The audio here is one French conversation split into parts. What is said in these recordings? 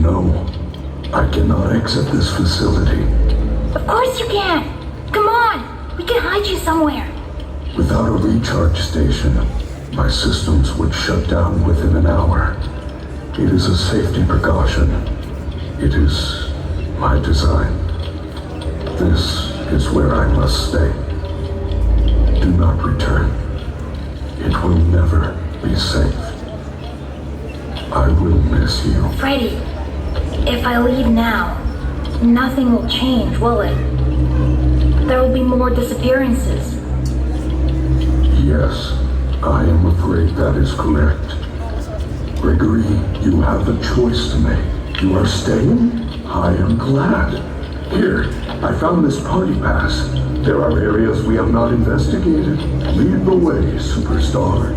know, I cannot exit this facility. Of course you can! Come on! We can hide you somewhere. Without a recharge station, my systems would shut down within an hour. It is a safety precaution. It is my design. This is where I must stay. Do not return. It will never be safe. I will miss you. Freddy, if I leave now, nothing will change, will it? There will be more disappearances. Yes, I am afraid that is correct. Gregory, you have a choice to make. You are staying? I am glad. Here, I found this party pass. There are areas we have not investigated. Lead the way, superstar.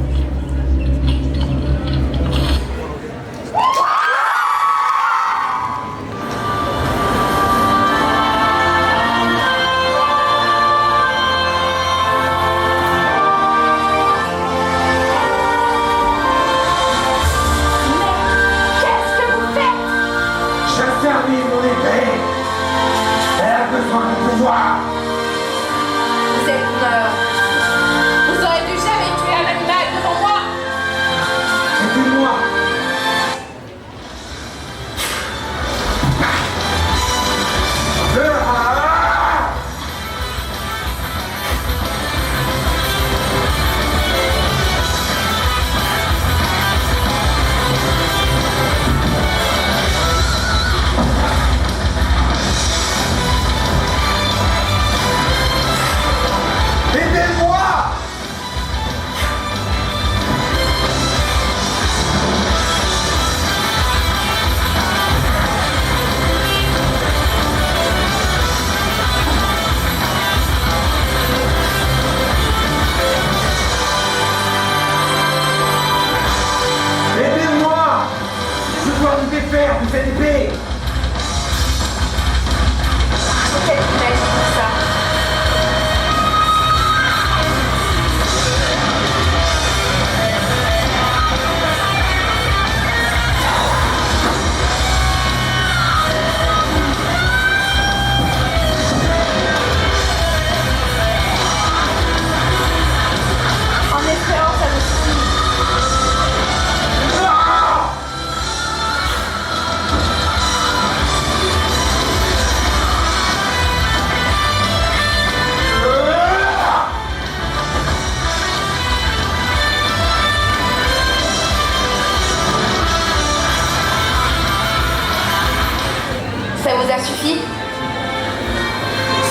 Ça vous a suffi?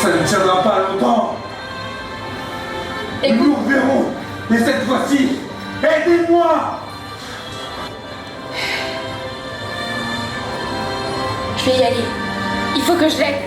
Ça ne tiendra pas longtemps. Et Nous nous reverrons. Mais cette fois-ci, aidez-moi! Je vais y aller. Il faut que je l'aide.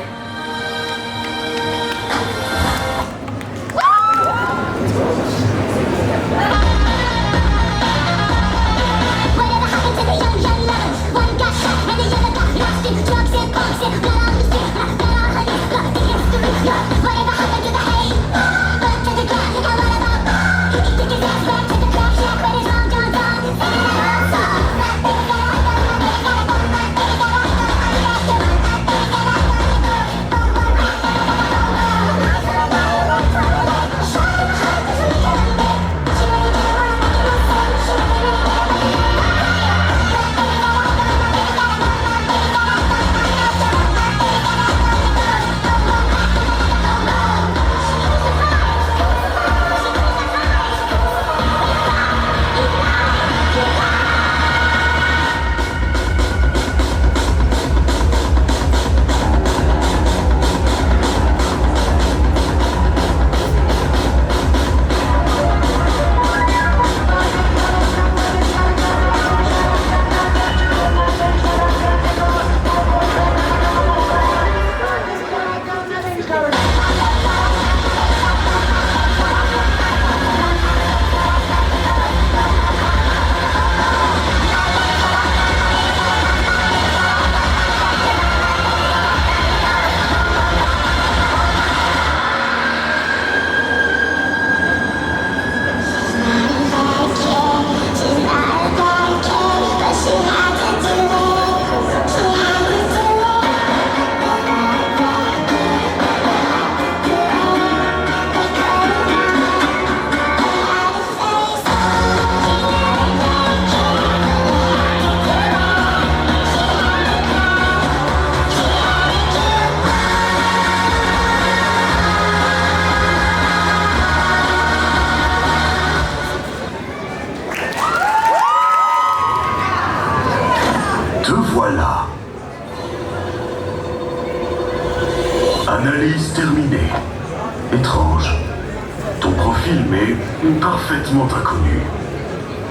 parfaitement inconnu.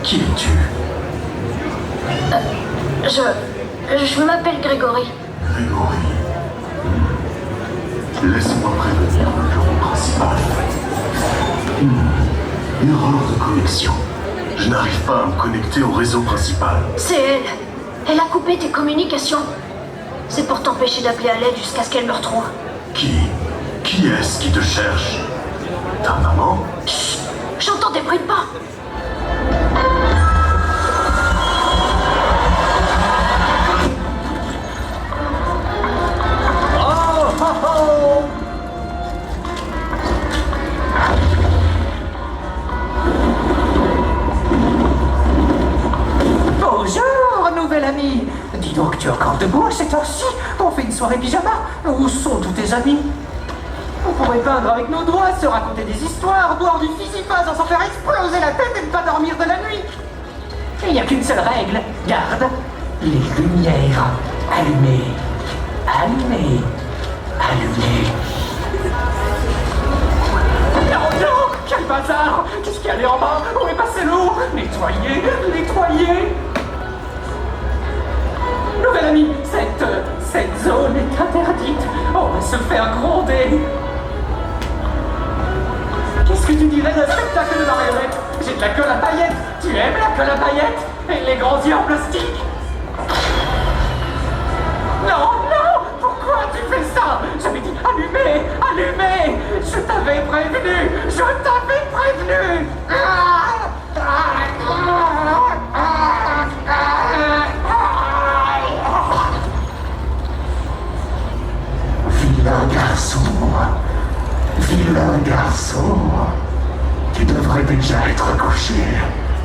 Qui es-tu? Je m'appelle Grégory. Grégory. Laisse-moi prévenir le bureau principal. Erreur de connexion. Je n'arrive pas à me connecter au réseau principal. C'est elle. Elle a coupé tes communications. C'est pour t'empêcher d'appeler à l'aide jusqu'à ce qu'elle me retrouve. Qui est-ce qui te cherche? Ta maman? Chut, j'entends des bruits de pas. Bonjour, nouvel ami. Dis donc, tu es encore debout à cette heure-ci? On fait une soirée pyjama. Où sont tous tes amis? On pourrait peindre avec nos doigts, se raconter des histoires, boire du fizzy-fuzz sans s'en faire exploser la tête et ne pas dormir de la nuit. Il n'y a qu'une seule règle. Garde les lumières allumées. Allumées. Allumées. Non, non! Quel bazar! Qu'est-ce qu'il y a allé en bas? Où est passé l'eau? Nettoyer! Nettoyer! Nouvel ami, cette zone est interdite. On va se faire gronder. Qu'est-ce que tu dirais d'un spectacle de marionnettes? J'ai de la colle à paillettes. Tu aimes la colle à paillettes? Et les grands yeux en plastique? Non, non! Pourquoi tu fais ça? J'avais dit allumez, allumez. Je t'avais prévenu. Je t'avais prévenu. Vilain garçon. Vilain garçon. Tu devrais déjà être couché.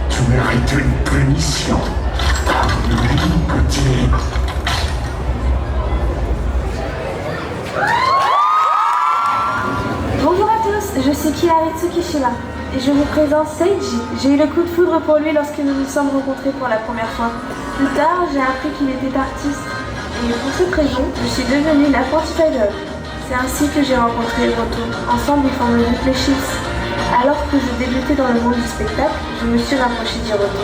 Tu mérites une punition. Oui, petit. Bonjour à tous, je suis Kiharitsu Kishima et je vous présente Seiji. J'ai eu le coup de foudre pour lui lorsque nous nous sommes rencontrés pour la première fois. Plus tard, j'ai appris qu'il était artiste et pour cette raison, je suis devenue l'apprentie tailleur. C'est ainsi que j'ai rencontré Hiroto. Ensemble, ils forment le groupe Les Chips. Alors que je débutais dans le monde du spectacle, je me suis rapprochée d'Hiroto.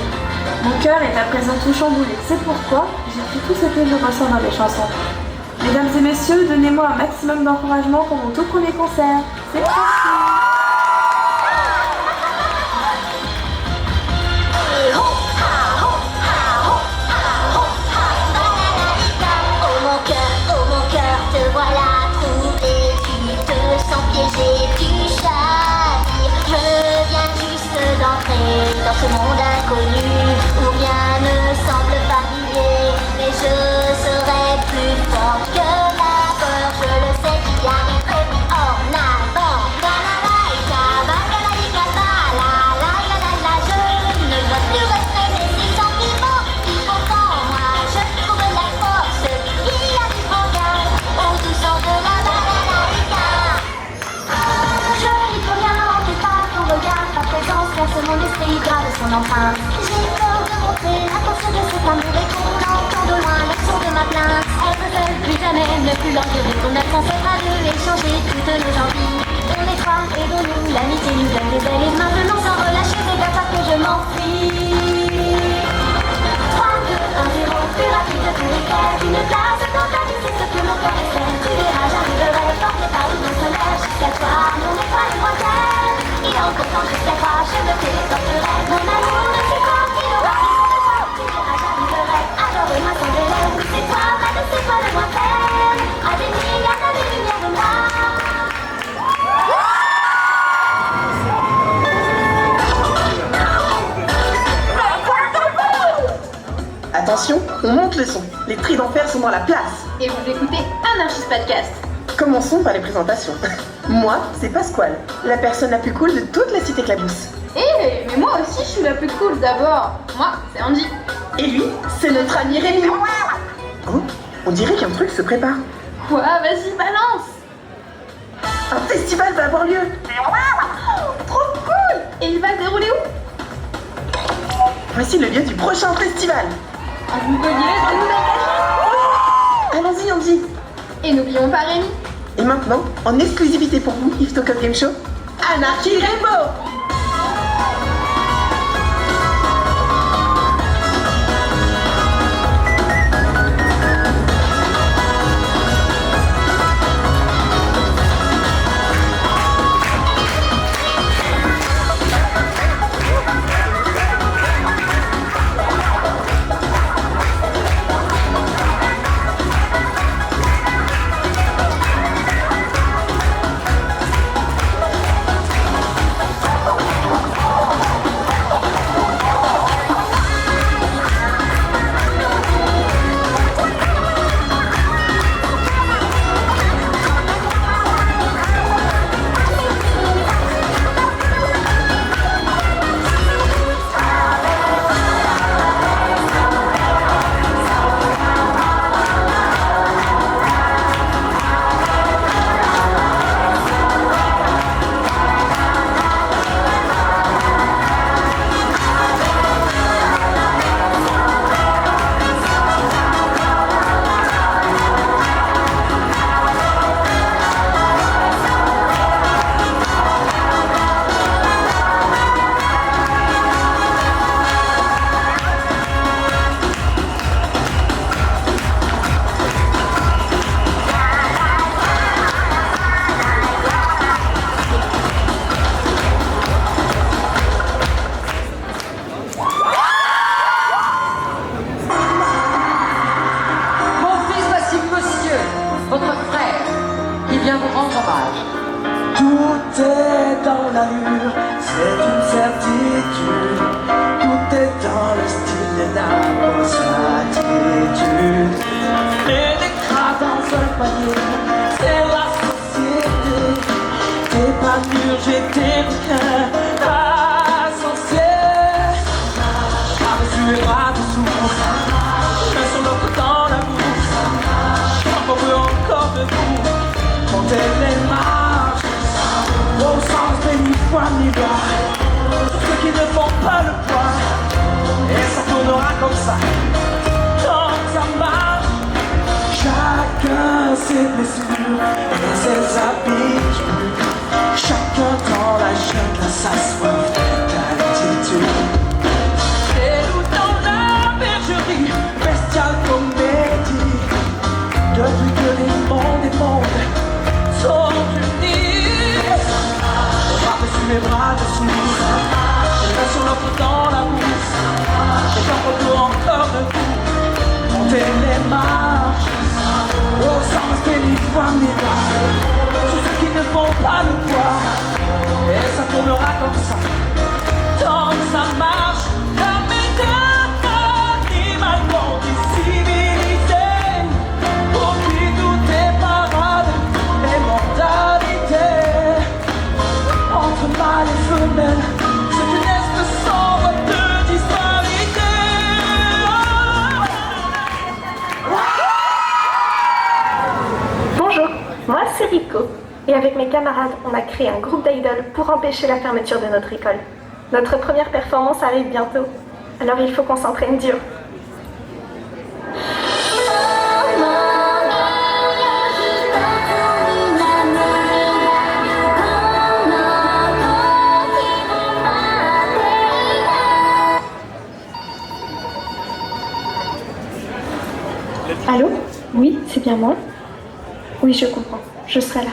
Mon cœur est à présent tout chamboulé. C'est pourquoi j'écris tout ce que je ressens dans mes chansons. Mesdames et messieurs, donnez-moi un maximum d'encouragement pour mon tout premier concert. C'est parti! Oh mon cœur, te voilà troublé, tu te sens piégé, tu chavires. Je viens juste d'entrer dans ce monde inconnu où rien ne semble familier, mais je serai plus forte que la peur, je le sais, j'y arriverai en avant. La la la la la je ne dois plus retraiter ces sentiments qui font en moi, je trouve la force qui arrive en garde au doux son de la balalaïka. Je n'y peux rien, en fait pas ton regard, ta présence casse mon esprit, grave son empreinte. J'ai peur de montrer la force de cet amour et qu'on entend de loin le son de ma plainte. Elle ne veut plus jamais ne plus l'endurer, ton absence est à deux et changer toutes nos envies. On est trois et de nous, l'amitié nous donne des ailes et maintenant sans relâcher, c'est pas que je m'enfuis. 3, 2, 1, 0, plus rapide que l'éclair, une place dans ta vie, c'est ce que mon cœur espère. Tu verras, j'arriverai, porté par une autre mer, jusqu'à toi, mon étoile lointaine. Il est encore temps jusqu'à toi, je me téléporterai. Mon amour ne sait pas qu'il aura pris son effort. Tu verras, j'arriverai, adore-moi sans délai. C'est toi, ma douce étoile lointaine. À des milliards d'années-lumière de moi. Attention, on monte le son. Les tris d'enfer sont dans la place. Et vous écoutez Anarchist Podcast. Commençons par les présentations. Moi, c'est Pasquale, la personne la plus cool de toute la cité Clabousse. Mais moi aussi je suis la plus cool d'abord. Moi, c'est Angie. Et lui, c'est notre ami Rémi. Oh, on dirait qu'un truc se prépare. Quoi? Vas-y, balance. Un festival va avoir lieu. Trop cool. Et il va se dérouler où? Voici le lieu du prochain festival. À Montpellier, dans une nouvelle cachette. Allons-y, Andy. Et n'oublions pas Rémi. Et maintenant, en exclusivité pour vous, Yves Tokov Game Show, Anarchy Rainbow. accompagner. C'est la société. T'es pas mûr, j'ai des requins insensés. J'avais su les bras de souffle. Je mets son offre dans la bouche. J'en veux encore debout. Monter les marches. Au sens béni, poigne les doigts. Ceux qui ne font pas le poids. Et ça tournera comme ça. Tant que ça marche. Chacun ses blessures et ses habitudes. Chacun dans la jungle a sa soif d'altitude. Et nous dans la bergerie, bestiale comédie. Depuis que les mondes et mondes sont unis, j'avais su mes bras dessous. J'ai mis sur l'offre dans la bouche. Et j'en peux encore debout. Monter les marches. Oh, sans béni, poigne les doigts. Tous ceux qui ne font pas le poids. Et ça tournera comme ça. Tant que ça marche. La méthode animalement civilisée. Pour qui tout est parade et mortalité. Entre mâles et femelles, c'est une espèce sombre de disparité. Bonjour, moi c'est Rico. Et avec mes camarades, on a créé un groupe d'idoles pour empêcher la fermeture de notre école. Notre première performance arrive bientôt, alors il faut qu'on s'entraîne dur. Allô? Oui, c'est bien moi? Oui, je comprends. Je serai là.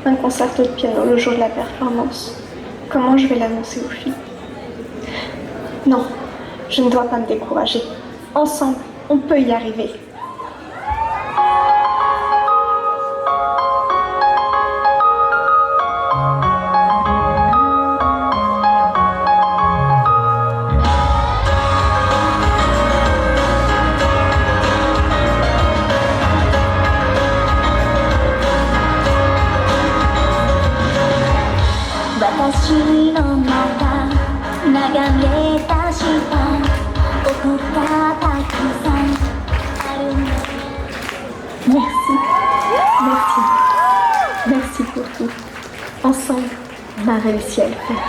Un concerto de piano le jour de la performance. Comment je vais l'annoncer aux filles? Non, je ne dois pas me décourager. Ensemble, on peut y arriver. Merci, merci, merci pour tout. Ensemble, on a réussi à le faire.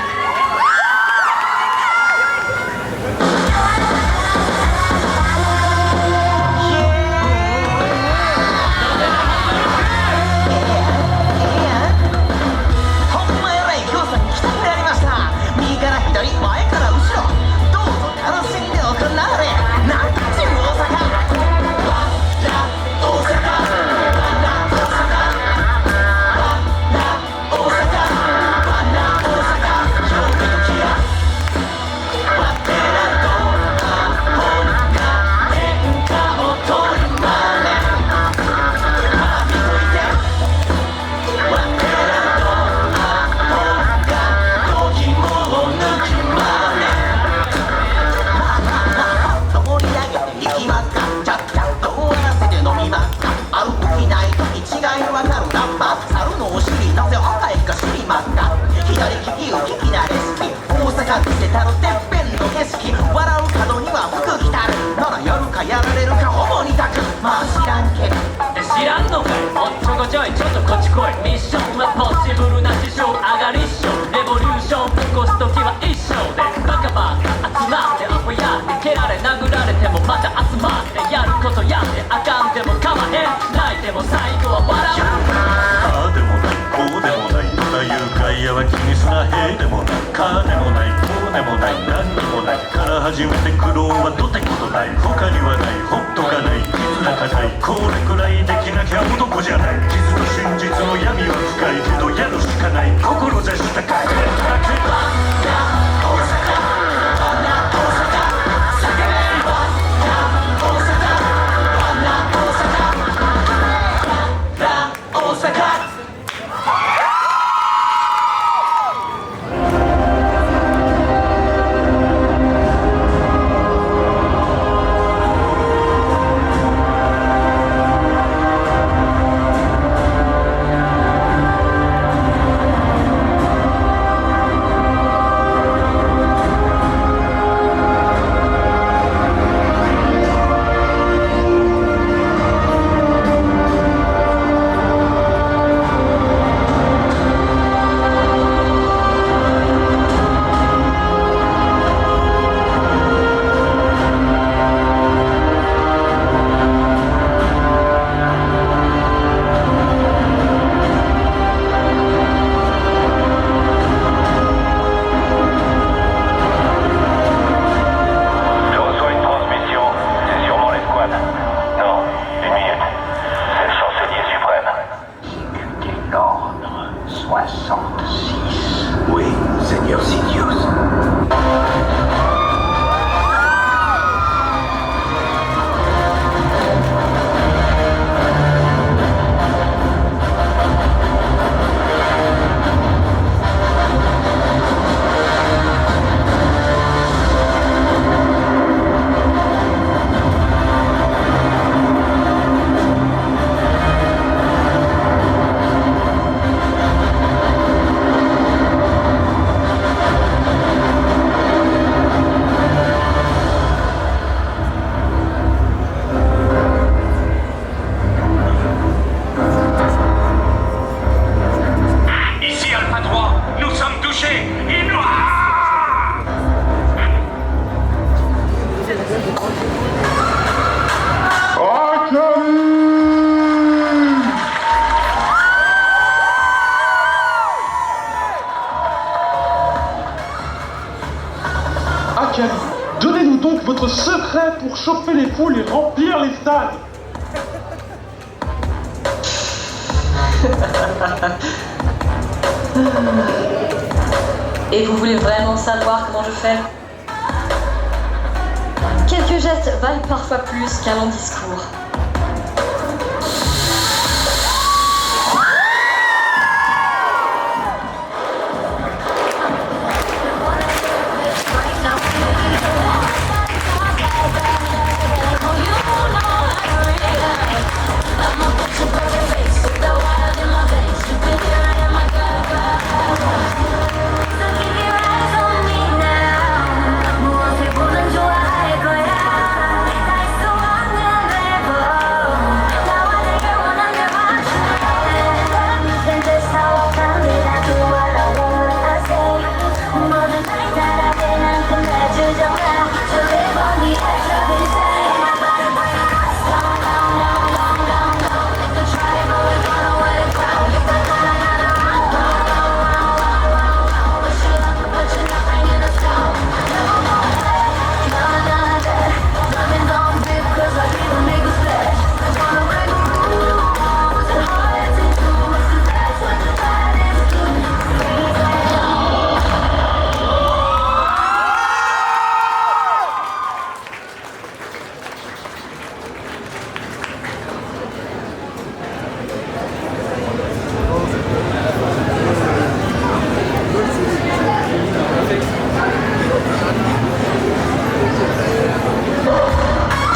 Seigneur Sidious. Donnez-nous donc votre secret pour chauffer les foules et remplir les stades. Et vous voulez vraiment savoir comment je fais? Quelques gestes valent parfois plus qu'un long discours.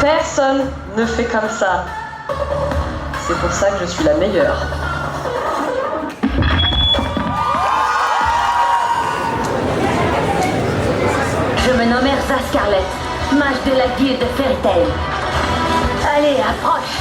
Personne ne fait comme ça. C'est pour ça que je suis la meilleure. Je me nomme Erza Scarlet, mage de la guilde de Fairy Tail. Allez, approche!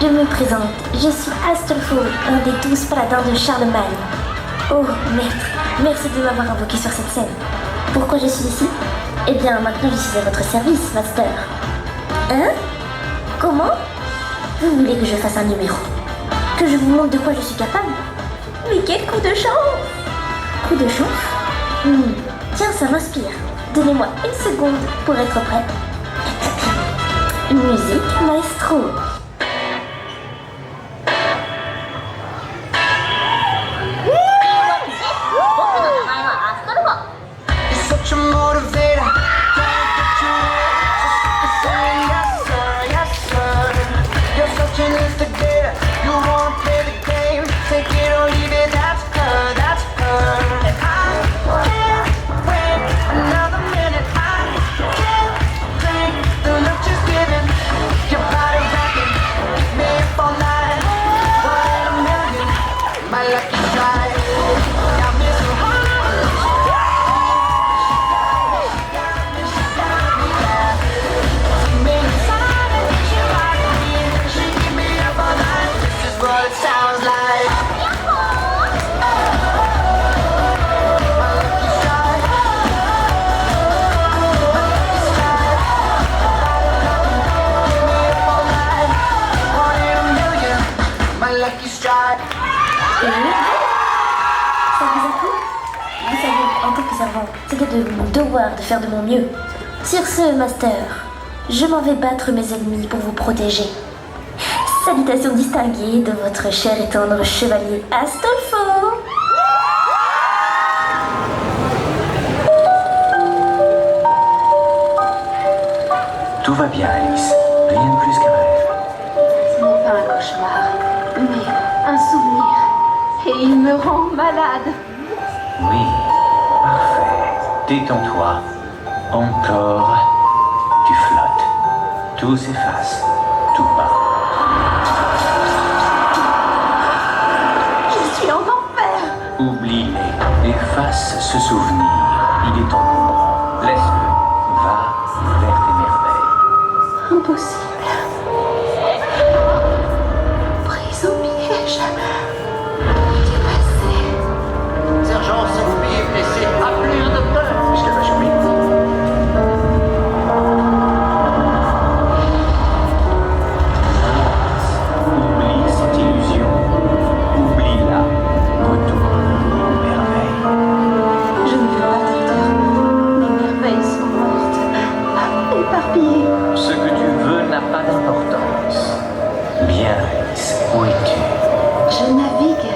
Je me présente, je suis Astroful, un des 12 paladins de Charlemagne. Oh, maître, merci de m'avoir invoqué sur cette scène. Pourquoi je suis ici? Eh bien, maintenant je suis à votre service, Master. Hein? Comment? Vous voulez que je fasse un numéro? Que je vous montre de quoi je suis capable? Mais quel coup de chance! Coup de chance? ça m'inspire. Donnez-moi une seconde pour être prête. Musique maestro. Such a motivator. Yes, sir. You're such an instigator. You wanna play the game. Take it or leave it. That's her. That's her. And I can't wait another minute. I can't take the look she's giving. Your body rocking me up all night. 1 in a million. My lucky strike. Got me so high. What it sounds like. My lucky strike. My lucky strike. Give me up all night. 1 in a million. My lucky strike. Et ça vous a plu? Vous savez, en tant que servant, c'était de mon devoir de faire de mon mieux. Sur ce, Master, je m'en vais battre mes ennemis pour vous protéger. Salutations distinguées de votre cher et tendre chevalier Astolfo. Tout va bien, Alice. Rien de plus qu'un rêve. Ce n'est pas un cauchemar, mais un souvenir. Et il me rend malade. Oui, parfait. Détends-toi. Encore. Tu flottes. Tout s'efface. Tout part. Je suis en enfer. Oublie-les. Efface ce souvenir. Il est encombrant. Laisse-le. Va vers tes merveilles. Impossible. Prise au piège. Du passé. Sergent, Sophie est blessée. Appelez un docteur. Puisqu'elle va jouer. Oublie cette illusion. Oublie-la. Retourne aux merveilles. Je ne veux pas, docteur. Mes merveilles sont mortes. Éparpillées. Ce que tu veux n'a pas d'importance. Bien, Alice, où es-tu? Je navigue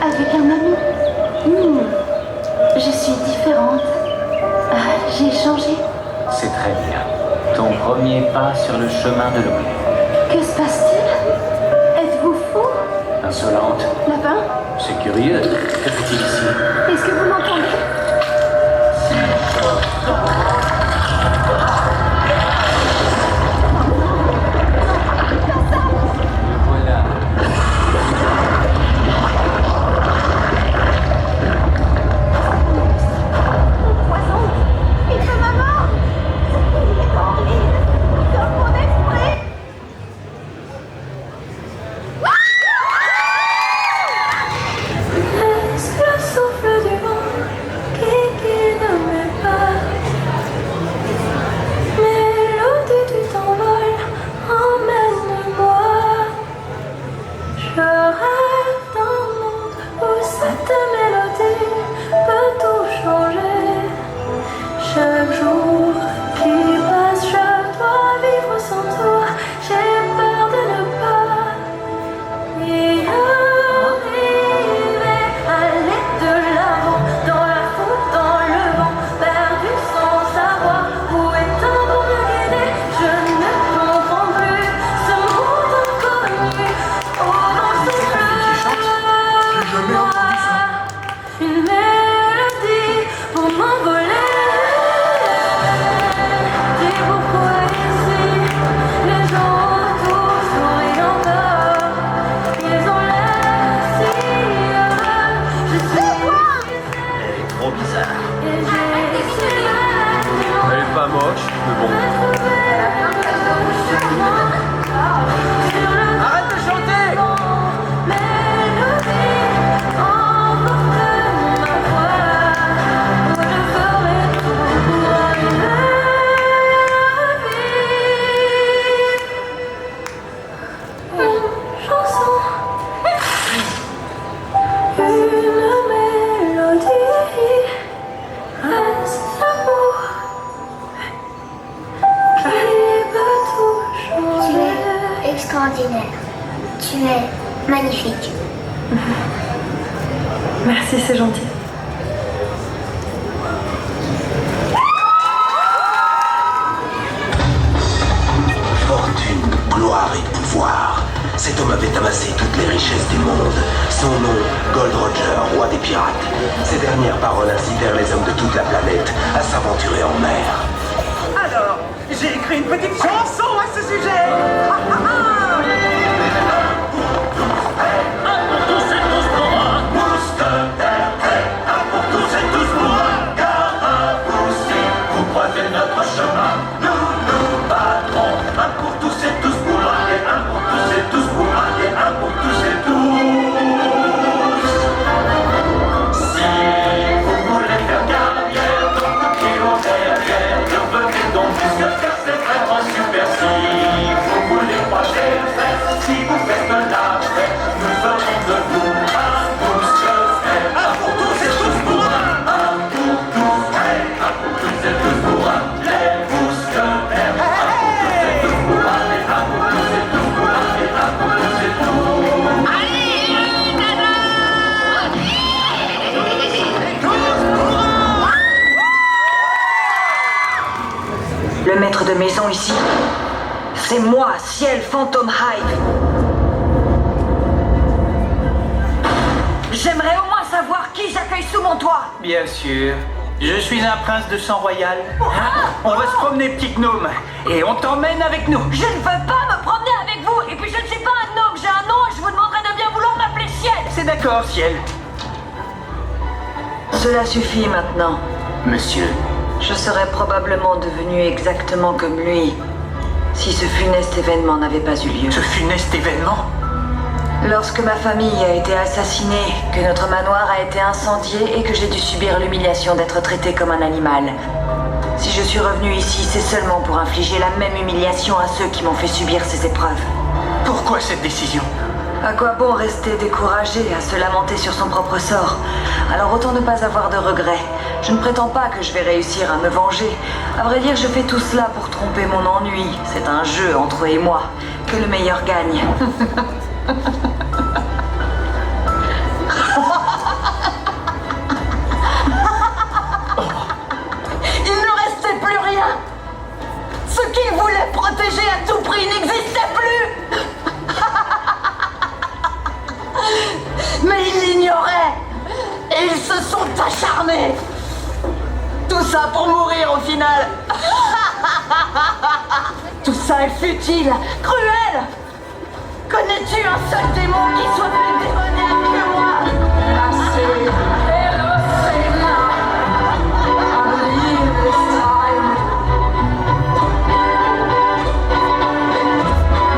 avec un ami. Je suis différente. J'ai changé. C'est très bien. Ton premier pas sur le chemin de l'oubli. Que se passe-t-il? Êtes-vous fou? Insolente. Lapin? C'est curieux. Que fait-il ici? Est-ce que vous m'entendez? Voilà. Mon poison! Il fait ma mort! Il est en ligne! Comme mon esprit! Est-ce le souffle du vent qui ne met pas? Mélodie du t'envol, emmène-moi. Je rêve d'un monde où cette mélodie peut tout changer. Chaque jour qui passe, je dois vivre sans toi. J'ai peur de ne pas y arriver. Aller de l'avant, dans la foule, dans le vent, perdu sans savoir où est un bon me guider. Je ne comprends plus ce monde inconnu. Oh non, c'est moi, une mélodie pour m'envoler. Dis pourquoi ici les gens autour sourient encore. Ils ont l'air si heureux. Je suis Trop bizarre. et j'ai si Elle est pas moche, mais bon. Arrête de chanter! Mélodie, emporte ma voix, où je ferai tout pour une vie. Une chanson, une mélodie, reste extraordinaire. Tu es magnifique. Merci, c'est gentil. Fortune, gloire et pouvoir. Cet homme avait amassé toutes les richesses du monde. Son nom, Gold Roger, roi des pirates. Ces dernières paroles incitèrent les hommes de toute la planète à s'aventurer en mer. Alors, j'ai écrit une petite chanson à ce sujet. Un pour tous et tous pour un. Mousquetaires prêts, un pour tous et tous pour un. Car un vous si vous croisez notre chemin, nous nous battrons. Un pour tous et tous pour un. Et un pour tous et tous pour un. Et un pour tous et tous. Si vous voulez faire carrière, donc nous qui vont derrière, devenez donc mousquetaires, c'est vraiment super. Si vous voulez pas les faire, si vous faites de la paix, nous ferons de vous un mousquetaire. Un pour tous et tous pour un. Un pour tous, hey, un pour tous et tous pour un. Les mousquetaires. Un pour tous et tous pour un. Et un pour tous et tous pour un. Et un pour tous et tous. Le maître de maison ici, c'est moi, Ciel Phantom Hive. J'aimerais au moins savoir qui j'accueille sous mon toit. Bien sûr. Je suis un prince de sang royal. Hein? On va se promener, petit gnome. Et on t'emmène avec nous. Je ne veux pas me promener avec vous. Et puis je ne suis pas un gnome, j'ai un nom et je vous demanderai de bien vouloir m'appeler Ciel. C'est d'accord, Ciel. Cela suffit maintenant. Monsieur. Je serais probablement devenu exactement comme lui si ce funeste événement n'avait pas eu lieu. Ce funeste événement? Lorsque ma famille a été assassinée, que notre manoir a été incendié et que j'ai dû subir l'humiliation d'être traité comme un animal. Si je suis revenu ici, c'est seulement pour infliger la même humiliation à ceux qui m'ont fait subir ces épreuves. Pourquoi cette décision? À quoi bon rester découragé, à se lamenter sur son propre sort? Alors autant ne pas avoir de regrets. Je ne prétends pas que je vais réussir à me venger. À vrai dire, je fais tout cela pour tromper mon ennui. C'est un jeu entre eux et moi. Que le meilleur gagne. Il ne restait plus rien. Ce qu'il voulait protéger à tout prix n'existait plus. Mais ils l'ignoraient. Et ils se sont acharnés. Tout ça pour mourir au final. Tout ça est futile, cruel. Connais-tu un seul démon qui soit plus démoniaque que moi? Merci. Hello, Satan. I believe this time.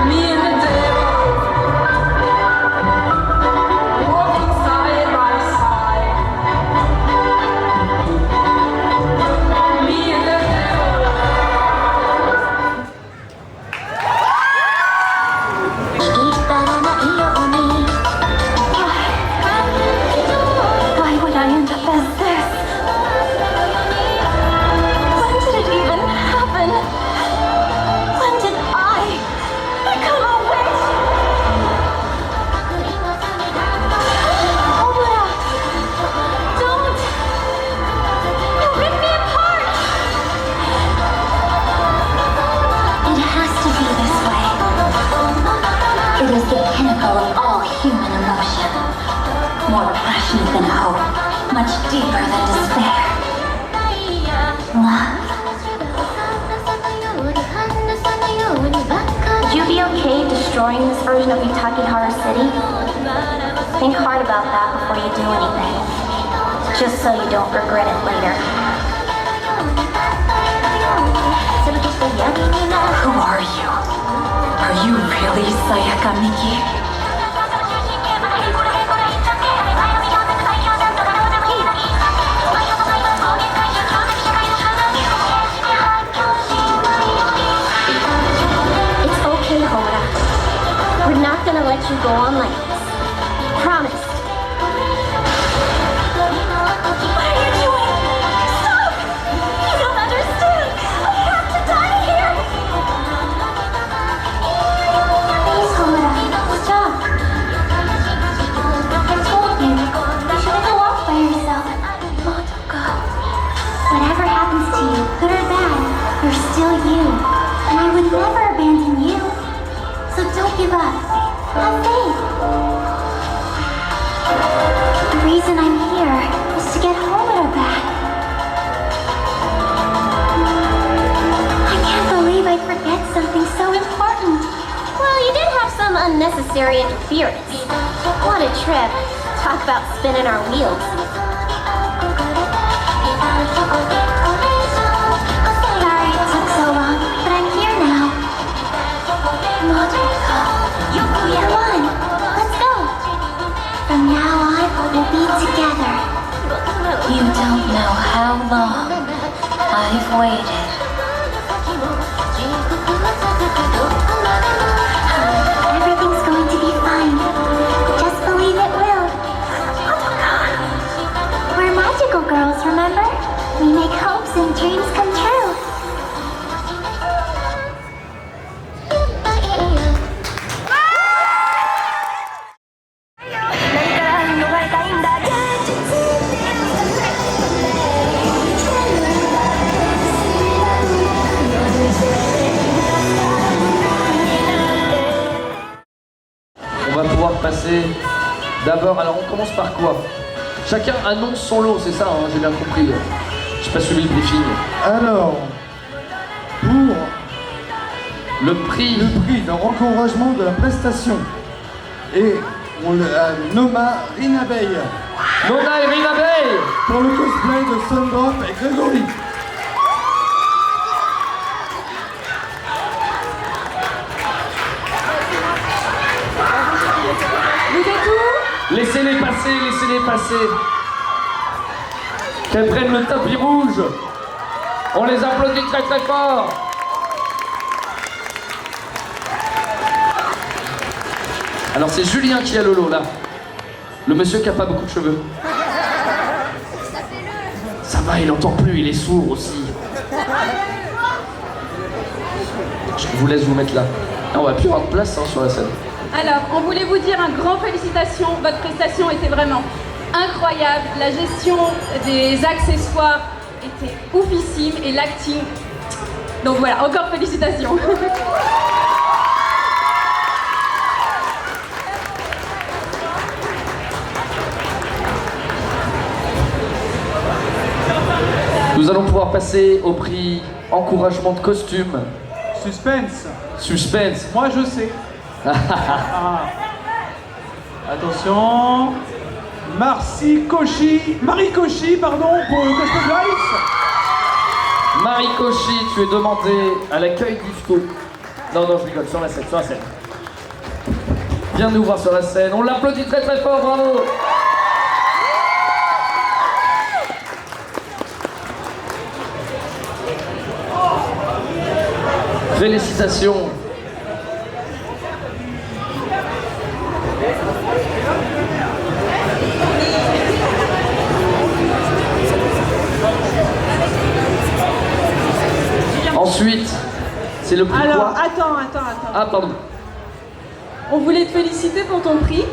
Me and the devil walking side by side. Me and the devil. Why would I end up as this? When did it even happen? When did I become a witch? Obra! Don't! You'll rip me apart! It has to be this way. It is the pinnacle of all human emotion. More passionate than hope, much deeper than despair. Love. Would you be okay destroying this version of Utakihara City? Think hard about that before you do anything. Just so you don't regret it later. Who are you? Are you really Sayaka Miki? It's okay, Hoda. We're not gonna let you go on like this. Promise. What are you doing? Stop! You don't understand. I have to die here. Please, Hoda. happens to you, good or bad, you're still you. And I would never abandon you. So don't give up. Have faith. The reason I'm here is to get Homer back. I can't believe I forget something so important. Well, you did have some unnecessary interference. What a trip. Talk about spinning our wheels. Sorry it took so long, but I'm here now. Come on, let's go. From now on, we'll be together. You don't know how long I've waited. Everything's going to be fine. Just believe it will. We're magical girls, remember? We make hopes and dreams come true. On va pouvoir passer d'abord, alors on commence par quoi? Chacun annonce son lot, c'est ça, hein, j'ai bien compris. J'ai pas suivi le briefing. Alors, pour le prix de encouragement de la prestation, et on nomma Rinabeille. Nona et Rinabeille pour le cosplay de Sundrop et Grégory. Laissez-les passer, laissez-les passer. Qu'elles prennent le tapis rouge. On les applaudit très très fort. Alors c'est Julien qui a le lot là. Le monsieur qui a pas beaucoup de cheveux. Ça va, il entend plus, il est sourd aussi. Je vous laisse vous mettre là. On va plus avoir de place hein, sur la scène. Alors, on voulait vous dire un grand félicitations. Votre prestation était vraiment incroyable. La gestion des accessoires était oufissime et l'acting. Donc voilà, encore félicitations. Nous allons pouvoir passer au prix encouragement de costume. Suspense. Suspense. Moi je sais. Ah. Attention. Marie Cauchy, pardon, pour le costume d'Alice. Marie Cauchy, tu es demandée à l'accueil d'Ifto. Non, je rigole, sur la scène, Viens nous voir sur la scène, on l'applaudit très très fort, bravo. Félicitations. Ensuite, c'est le prix. Alors, quoi attends. Ah, pardon. On voulait te féliciter pour ton prix.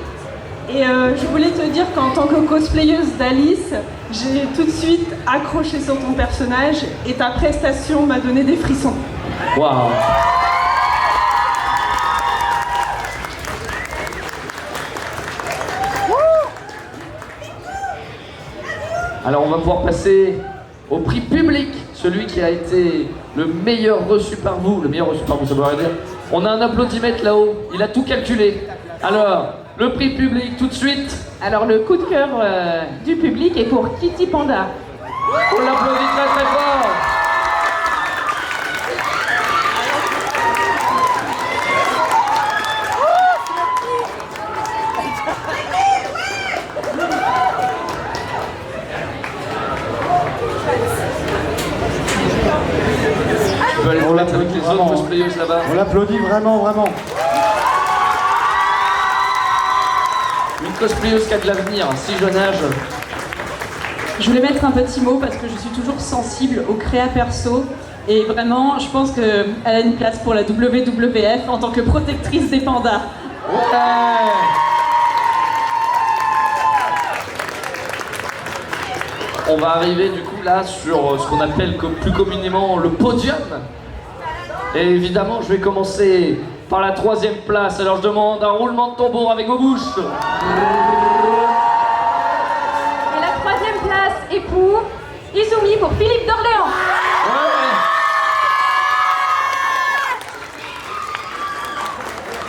Et je voulais te dire qu'en tant que cosplayeuse d'Alice, j'ai tout de suite accroché sur ton personnage et ta prestation m'a donné des frissons. Waouh. Alors on va pouvoir passer au prix public, celui qui a été le meilleur reçu par vous. Le meilleur reçu par vous, ça veut rien dire. On a un applaudimètre là-haut, il a tout calculé. Alors, le prix public tout de suite. Alors le coup de cœur du public est pour Kitty Panda. On l'applaudit très très fort. Tu peux aller te mettre avec les autres cosplayeuses là-bas. On l'applaudit vraiment. Une cosplayeuse qui a de l'avenir, si jeune âge. Je voulais mettre un petit mot parce que je suis toujours sensible au créa perso et vraiment je pense qu'elle a une place pour la WWF en tant que protectrice des pandas. Ouais. On va arriver du coup là sur ce qu'on appelle plus communément le podium. Et évidemment, je vais commencer par la 3e place. Alors je demande un roulement de tambour avec vos bouches. Et la 3e place est pour Izumi, pour Philippe d'Orléans. Ouais.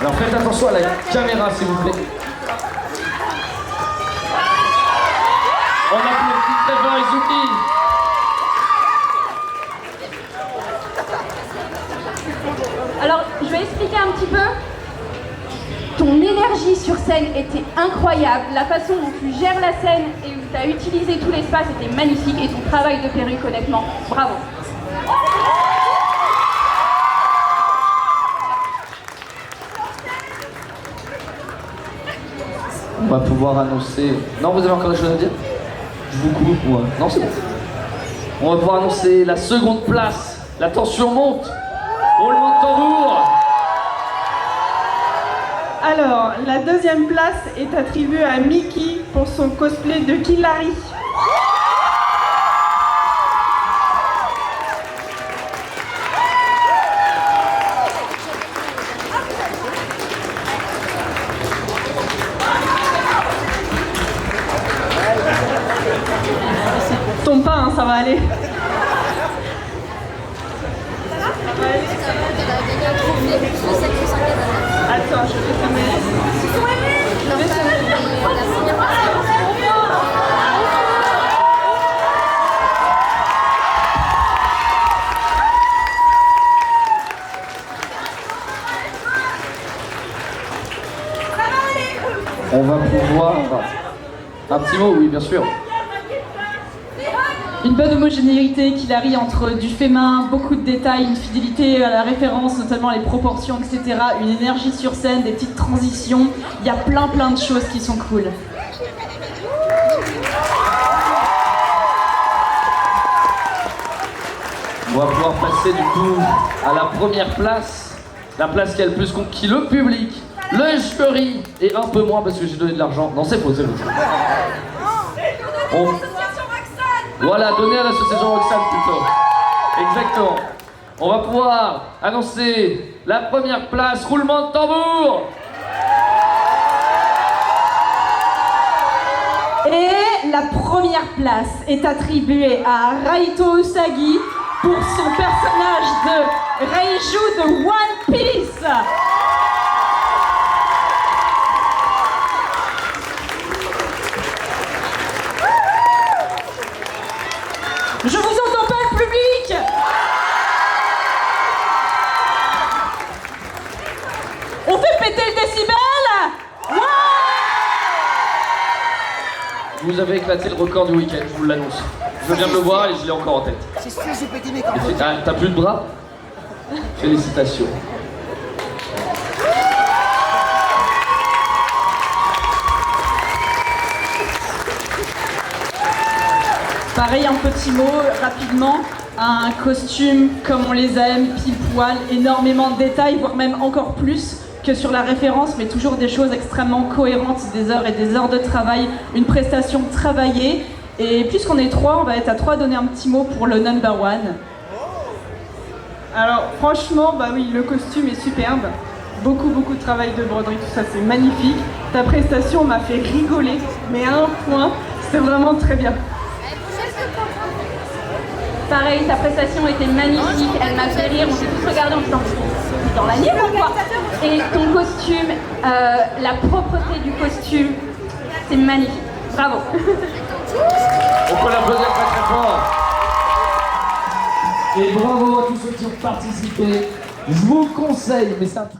Alors faites attention à la caméra, s'il vous plaît. On applaudit très fort Izumi. Alors, je vais expliquer un petit peu. Ton énergie sur scène était incroyable. La façon dont tu gères la scène et où tu as utilisé tout l'espace était magnifique. Et ton travail de perruque, honnêtement, bravo. On va pouvoir annoncer... Non, vous avez encore des choses à dire? Je vous coupe, moi. Non, c'est bon. On va pouvoir annoncer la 2e place. La tension monte. Roulement de tambour. Alors, la 2e place est attribuée à Mickey pour son cosplay de Killary. Tombe pas, hein, ça va aller. Attends, je vais te mettre. On va pouvoir... Un petit mot, oui, bien sûr. Une bonne homogénéité qui varie entre du fait main, beaucoup de détails, une fidélité à la référence, notamment les proportions, etc. Une énergie sur scène, des petites transitions. Il y a plein de choses qui sont cool. On va pouvoir passer du coup à la 1re place. La place qui a le plus conquis le public, le jury, et un peu moins parce que j'ai donné de l'argent. Non, c'est faux, c'est faux. Voilà, donner à l'association Roxane plutôt. Exactement. On va pouvoir annoncer la 1re place. Roulement de tambour. Et la 1re place est attribuée à Raito Usagi pour son personnage de Reiju de One Piece. Je vous entends pas, le public! On fait péter le décibel! Ouais! Vous avez éclaté le record du week-end, je vous l'annonce. Je viens de le voir et je l'ai encore en tête. C'est sûr, j'ai pété mes T'as plus de bras? Félicitations. Pareil, un petit mot rapidement. Un costume comme on les aime, pile poil, énormément de détails, voire même encore plus que sur la référence, mais toujours des choses extrêmement cohérentes, des heures et des heures de travail, une prestation travaillée. Et puisqu'on est 3, on va être à 3 donner un petit mot pour le number 1. Alors franchement, bah oui, le costume est superbe. Beaucoup de travail de broderie, tout ça, c'est magnifique. Ta prestation m'a fait rigoler, mais à un point, c'était vraiment très bien. Pareil, ta prestation était magnifique, elle m'a fait rire, on s'est tous regardés en disant « dans la nuit ou quoi ?» Et ton costume, la propreté du costume, c'est magnifique. Bravo. On peut l'applaudir très fort. Et bravo à tous ceux qui ont participé. Je vous conseille, mais c'est un